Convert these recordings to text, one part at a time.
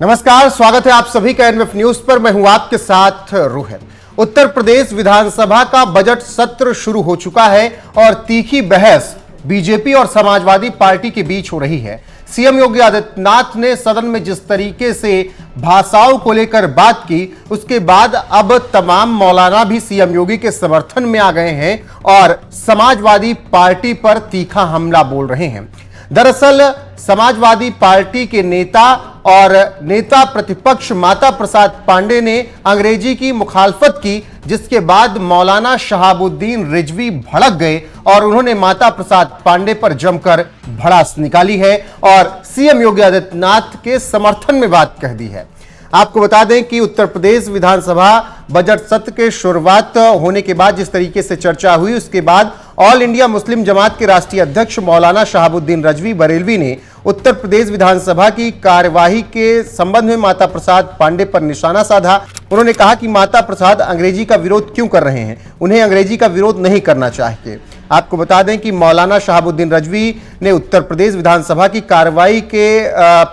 नमस्कार, स्वागत है आप सभी का एनएफ न्यूज पर। मैं हूं आपके साथ रोहित। उत्तर प्रदेश विधानसभा का बजट सत्र शुरू हो चुका है और तीखी बहस बीजेपी और समाजवादी पार्टी के बीच हो रही है। सीएम योगी आदित्यनाथ ने सदन में जिस तरीके से भाषाओं को लेकर बात की, उसके बाद अब तमाम मौलाना भी सीएम योगी के समर्थन में आ गए हैं और समाजवादी पार्टी पर तीखा हमला बोल रहे हैं। दरअसल समाजवादी पार्टी के नेता और नेता प्रतिपक्ष माता प्रसाद पांडे ने अंग्रेजी की मुखालफत की, जिसके बाद मौलाना शहाबुद्दीन रिजवी भड़क गए और उन्होंने माता प्रसाद पांडे पर जमकर भड़ास निकाली है और सीएम योगी आदित्यनाथ के समर्थन में बात कह दी है। आपको बता दें कि उत्तर प्रदेश विधानसभा बजट सत्र के शुरुआत होने के बाद जिस तरीके से चर्चा हुई, उसके बाद ऑल इंडिया मुस्लिम जमात के राष्ट्रीय अध्यक्ष मौलाना शहाबुद्दीन रिजवी बरेलवी ने उत्तर प्रदेश विधानसभा की कार्यवाही के संबंध में माता प्रसाद पांडे पर निशाना साधा। उन्होंने कहा कि माता प्रसाद अंग्रेजी का विरोध क्यों कर रहे हैं, उन्हें अंग्रेजी का विरोध नहीं करना चाहिए। आपको बता दें कि मौलाना शहाबुद्दीन रिजवी ने उत्तर प्रदेश विधानसभा की कार्यवाही के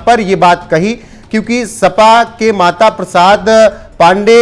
पर यह बात कही क्योंकि सपा के माता प्रसाद पांडे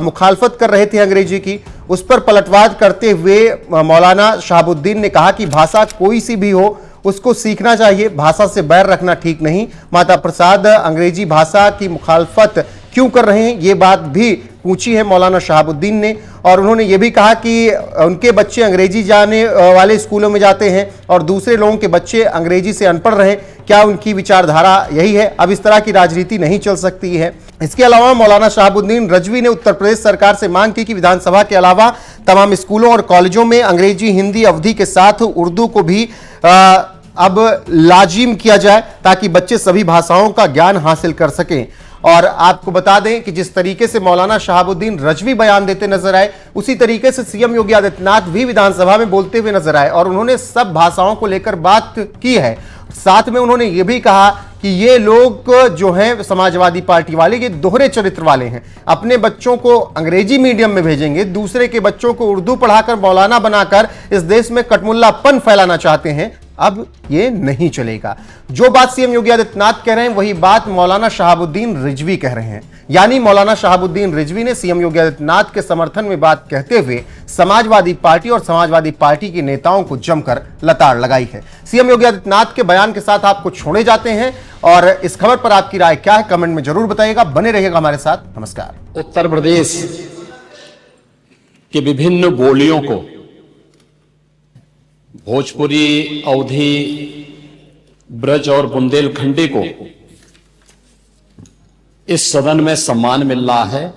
मुखालफत कर रहे थे अंग्रेजी की। उस पर पलटवार करते हुए मौलाना शहाबुद्दीन ने कहा कि भाषा कोई सी भी हो, उसको सीखना चाहिए, भाषा से बैर रखना ठीक नहीं। माता प्रसाद अंग्रेजी भाषा की मुखालफत क्यों कर रहे हैं, ये बात भी पूछी है मौलाना शहाबुद्दीन ने। और उन्होंने ये भी कहा कि उनके बच्चे अंग्रेजी जाने वाले स्कूलों में जाते हैं और दूसरे लोगों के बच्चे अंग्रेजी से अनपढ़ रहे। क्या उनकी विचारधारा यही है? अब इस तरह की राजनीति नहीं चल सकती है। इसके अलावा मौलाना शहाबुद्दीन रिजवी ने उत्तर प्रदेश सरकार से मांग की कि विधानसभा के अलावा तमाम स्कूलों और कॉलेजों में अंग्रेजी हिंदी अवधि के साथ उर्दू को भी अब लाजिम किया जाए ताकि बच्चे सभी भाषाओं का ज्ञान हासिल कर सकें। और आपको बता दें कि जिस तरीके से मौलाना शहाबुद्दीन रिजवी बयान देते नजर आए, उसी तरीके से सीएम योगी आदित्यनाथ भी विधानसभा में बोलते हुए नजर आए और उन्होंने सब भाषाओं को लेकर बात की है। साथ में उन्होंने यह भी कहा कि ये लोग जो हैं समाजवादी पार्टी वाले, ये दोहरे चरित्र वाले हैं। अपने बच्चों को अंग्रेजी मीडियम में भेजेंगे, दूसरे के बच्चों को उर्दू पढ़ाकर मौलाना बनाकर इस देश में कटमुल्लापन फैलाना चाहते हैं। अब ये नहीं चलेगा। जो बात सीएम योगी आदित्यनाथ कह रहे हैं, वही बात मौलाना शहाबुद्दीन रिजवी कह रहे हैं। यानी मौलाना शहाबुद्दीन रिजवी ने सीएम योगी आदित्यनाथ के समर्थन में बात कहते हुए समाजवादी पार्टी और समाजवादी पार्टी के नेताओं को जमकर लताड़ लगाई है। सीएम योगी आदित्यनाथ के बयान के साथ आपको छोड़े जाते हैं और इस खबर पर आपकी राय क्या है, कमेंट में जरूर बताइएगा। बने रहिएगा हमारे साथ। नमस्कार। उत्तर प्रदेश की विभिन्न बोलियों को, भोजपुरी, अवधी, ब्रज और बुंदेलखंडी को इस सदन में सम्मान मिल रहा है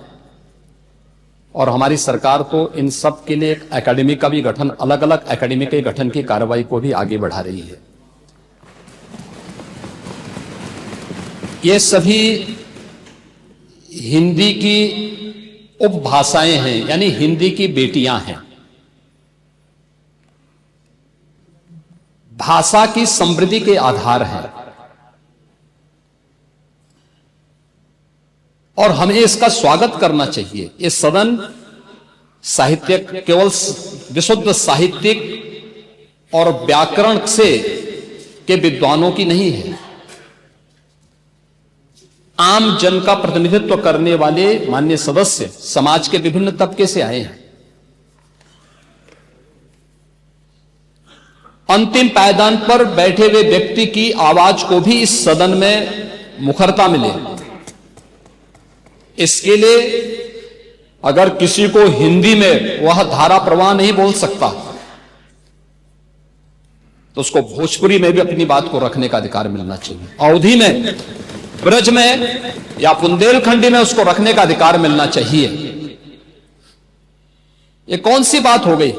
और हमारी सरकार तो इन सब के लिए एक एकेडमी का भी गठन, अलग अलग एकेडमी के गठन की कार्रवाई को भी आगे बढ़ा रही है। ये सभी हिंदी की उपभाषाएं हैं, यानी हिंदी की बेटियां हैं। भाषा की समृद्धि के आधार है और हमें इसका स्वागत करना चाहिए। ये सदन साहित्यिक, केवल विशुद्ध साहित्यिक और व्याकरण से के विद्वानों की नहीं है। आम जन का प्रतिनिधित्व करने वाले माननीय सदस्य समाज के विभिन्न तबके से आए हैं। अंतिम पायदान पर बैठे हुए व्यक्ति की आवाज को भी इस सदन में मुखरता मिले, इसके लिए अगर किसी को हिंदी में वह धारा प्रवाह नहीं बोल सकता तो उसको भोजपुरी में भी अपनी बात को रखने का अधिकार मिलना चाहिए। अवधी में, ब्रज में या बुंदेलखंडी में उसको रखने का अधिकार मिलना चाहिए। ये कौन सी बात हो गई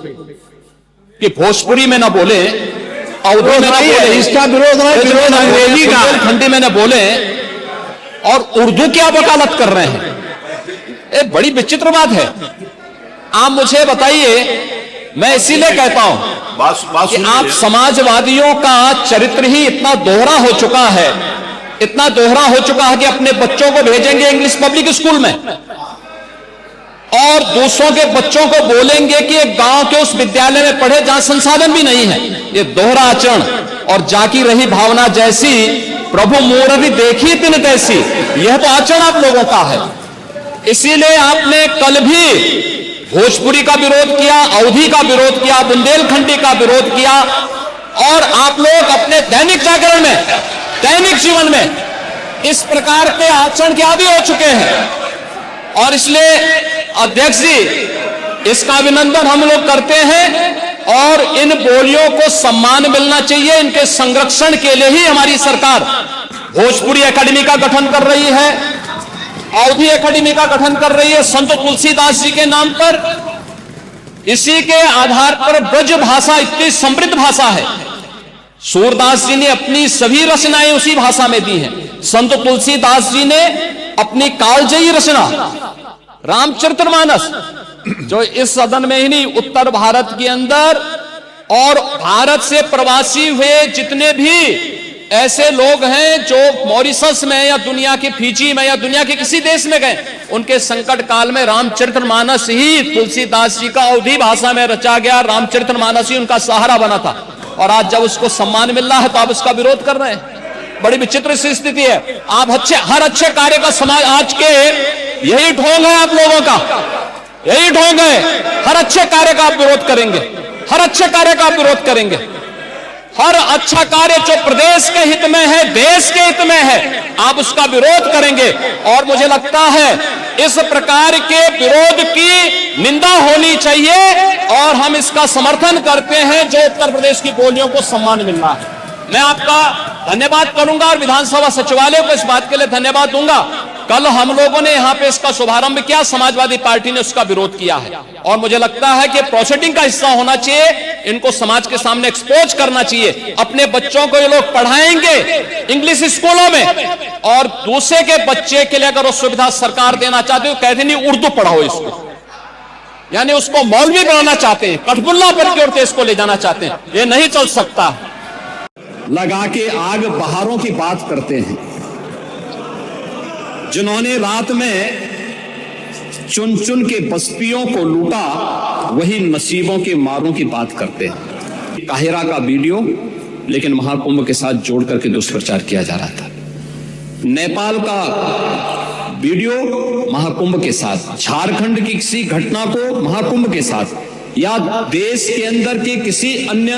कि भोजपुरी में ना बोले, अवधी में ना बोले, इसका विरोध अंग्रेजी का, बुंदेलखंडी में ना बोले और उर्दू क्या वकालत कर रहे हैं? ये बड़ी विचित्र बात है। आप मुझे बताइए, मैं इसीलिए कहता हूं कि आप समाजवादियों का चरित्र ही इतना दोहरा हो चुका है, इतना दोहरा हो चुका है कि अपने बच्चों को भेजेंगे इंग्लिश पब्लिक स्कूल में और दूसरों के बच्चों को बोलेंगे कि एक गांव के उस विद्यालय में पढ़े जहां संसाधन भी नहीं है। ये दोहरा आचरण और जाकी रही भावना जैसी प्रभु मुरारी देखी तिन तैसी, यह तो आचरण आप लोगों का है। इसीलिए आपने कल भी भोजपुरी का विरोध किया, अवधी का विरोध किया, बुंदेलखंडी का विरोध किया, और आप लोग अपने दैनिक जागरण में, दैनिक जीवन में इस प्रकार के आचरण के आदी हो चुके हैं। और इसलिए अध्यक्ष जी, इसका अभिनंदन हम लोग करते हैं और इन बोलियों को सम्मान मिलना चाहिए। इनके संरक्षण के लिए ही हमारी सरकार भोजपुरी एकेडमी का गठन कर रही है, अवधी एकेडमी का गठन कर रही है संत तुलसीदास जी के नाम पर। इसी के आधार पर ब्रज भाषा इतनी समृद्ध भाषा है। सूरदास जी ने अपनी सभी रचनाएं उसी भाषा में दी हैं। संत तुलसीदास जी ने अपनी कालजयी रचना रामचरितमानस, जो इस सदन में ही नहीं, उत्तर भारत के अंदर और भारत से प्रवासी हुए जितने भी ऐसे लोग हैं जो मॉरिशस में या दुनिया के फिजी में या दुनिया के किसी देश में गए, उनके संकट काल में रामचरितमानस ही तुलसीदास जी का अवधी भाषा में रचा गया रामचरितमानस ही उनका सहारा बना था। और आज जब उसको सम्मान मिल रहा है तो आप उसका विरोध कर रहे हैं। बड़ी विचित्र सी स्थिति है। आप हर अच्छे कार्य का समाज, आज के यही ढोंग है आप लोगों का, यही ढोंग है। हर अच्छे कार्य का आप विरोध करेंगे, हर अच्छे कार्य का आप विरोध करेंगे। हर अच्छा कार्य जो प्रदेश के हित में है, देश के हित में है, आप उसका विरोध करेंगे। और मुझे लगता है इस प्रकार के विरोध की निंदा होनी चाहिए और हम इसका समर्थन करते हैं जो उत्तर प्रदेश की बोलियों को सम्मान मिल रहा है। मैं आपका धन्यवाद करूंगा और विधानसभा सचिवालय को इस बात के लिए धन्यवाद दूंगा। कल हम लोगों ने यहां पे इसका शुभारंभ किया, समाजवादी पार्टी ने उसका विरोध किया है और मुझे लगता है कि प्रोसीडिंग का हिस्सा होना चाहिए। इनको समाज के सामने एक्सपोज करना चाहिए। अपने बच्चों को ये लोग पढ़ाएंगे इंग्लिश स्कूलों में और दूसरे के बच्चे के लिए अगर वो सुविधा सरकार देना चाहते हो, कहते नहीं उर्दू पढ़ाओ इसको, यानी उसको मौलवी बनाना चाहते हैं, कठपुल्ला पर की ओर इसको ले जाना चाहते हैं। ये नहीं चल सकता। लगा के आग बहारों की बात करते हैं, जिन्होंने रात में चुन चुन के बस्तियों को लूटा, वही नसीबों के मारों की बात करते हैं। काहिरा का वीडियो लेकिन महाकुंभ के साथ जोड़ करके दुष्प्रचार किया जा रहा था। नेपाल का वीडियो महाकुंभ के साथ, झारखंड की किसी घटना को महाकुंभ के साथ, या देश के अंदर के किसी अन्य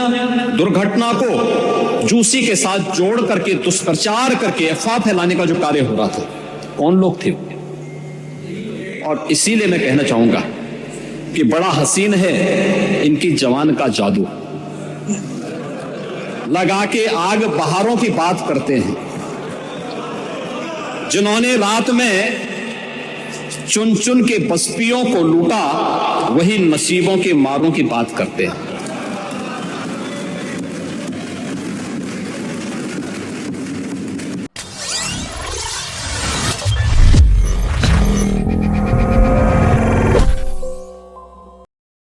दुर्घटना को जूसी के साथ जोड़ करके दुष्प्रचार करके अफवाह फैलाने का जो कार्य हो रहा था, कौन लोग थे? और इसीलिए मैं कहना चाहूंगा कि बड़ा हसीन है इनकी जवान का जादू। लगा के आग बहारों की बात करते हैं, जिन्होंने रात में चुन चुन के बस्तियों को लूटा, वही नसीबों के मारों की बात करते हैं।